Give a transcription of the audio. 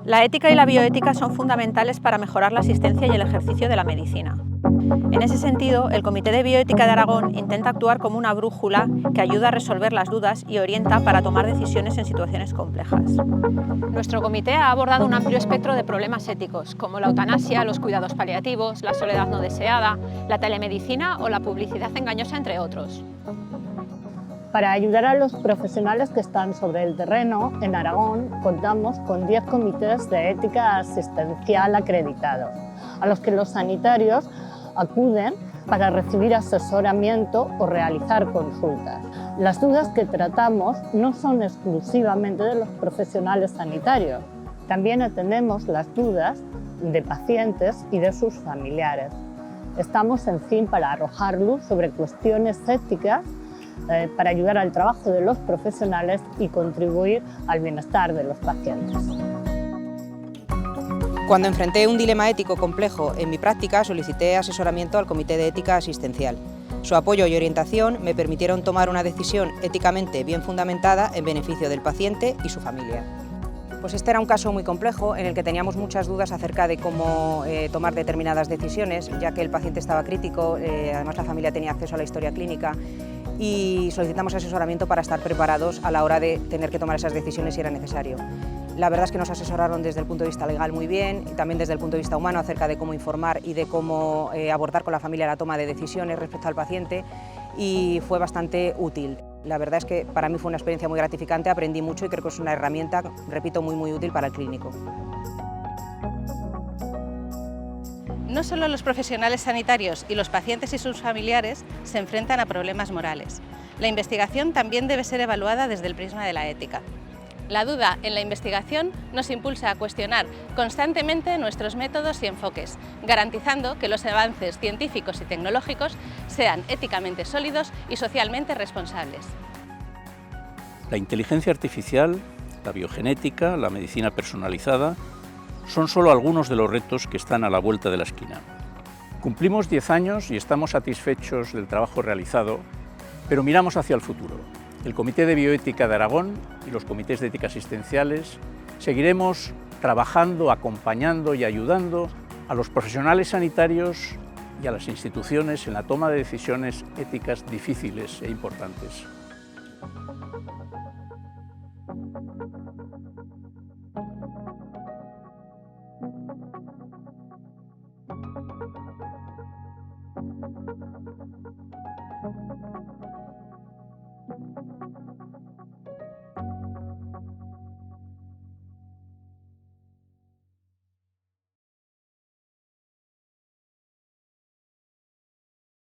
La ética y la bioética son fundamentales para mejorar la asistencia y el ejercicio de la medicina. En ese sentido, el Comité de Bioética de Aragón intenta actuar como una brújula que ayuda a resolver las dudas y orienta para tomar decisiones en situaciones complejas. Nuestro comité ha abordado un amplio espectro de problemas éticos, como la eutanasia, los cuidados paliativos, la soledad no deseada, la telemedicina o la publicidad engañosa, entre otros. Para ayudar a los profesionales que están sobre el terreno, en Aragón contamos con 10 comités de ética asistencial acreditados, a los que los sanitarios acuden para recibir asesoramiento o realizar consultas. Las dudas que tratamos no son exclusivamente de los profesionales sanitarios, también atendemos las dudas de pacientes y de sus familiares. Estamos, en fin, para arrojar luz sobre cuestiones éticas para ayudar al trabajo de los profesionales y contribuir al bienestar de los pacientes. Cuando enfrenté un dilema ético complejo en mi práctica, solicité asesoramiento al Comité de Ética Asistencial. Su apoyo y orientación me permitieron tomar una decisión éticamente bien fundamentada en beneficio del paciente y su familia. Pues este era un caso muy complejo en el que teníamos muchas dudas acerca de cómo tomar determinadas decisiones, ya que el paciente estaba crítico, además la familia tenía acceso a la historia clínica, y solicitamos asesoramiento para estar preparados a la hora de tener que tomar esas decisiones si era necesario. La verdad es que nos asesoraron desde el punto de vista legal muy bien y también desde el punto de vista humano acerca de cómo informar y de cómo abordar con la familia la toma de decisiones respecto al paciente, y fue bastante útil. La verdad es que para mí fue una experiencia muy gratificante, aprendí mucho y creo que es una herramienta, repito, muy útil para el clínico. No solo los profesionales sanitarios y los pacientes y sus familiares se enfrentan a problemas morales. La investigación también debe ser evaluada desde el prisma de la ética. La duda en la investigación nos impulsa a cuestionar constantemente nuestros métodos y enfoques, garantizando que los avances científicos y tecnológicos sean éticamente sólidos y socialmente responsables. La inteligencia artificial, la biogenética, la medicina personalizada son solo algunos de los retos que están a la vuelta de la esquina. Cumplimos 10 años y estamos satisfechos del trabajo realizado, pero miramos hacia el futuro. El Comité de Bioética de Aragón y los comités de ética asistenciales seguiremos trabajando, acompañando y ayudando a los profesionales sanitarios y a las instituciones en la toma de decisiones éticas difíciles e importantes.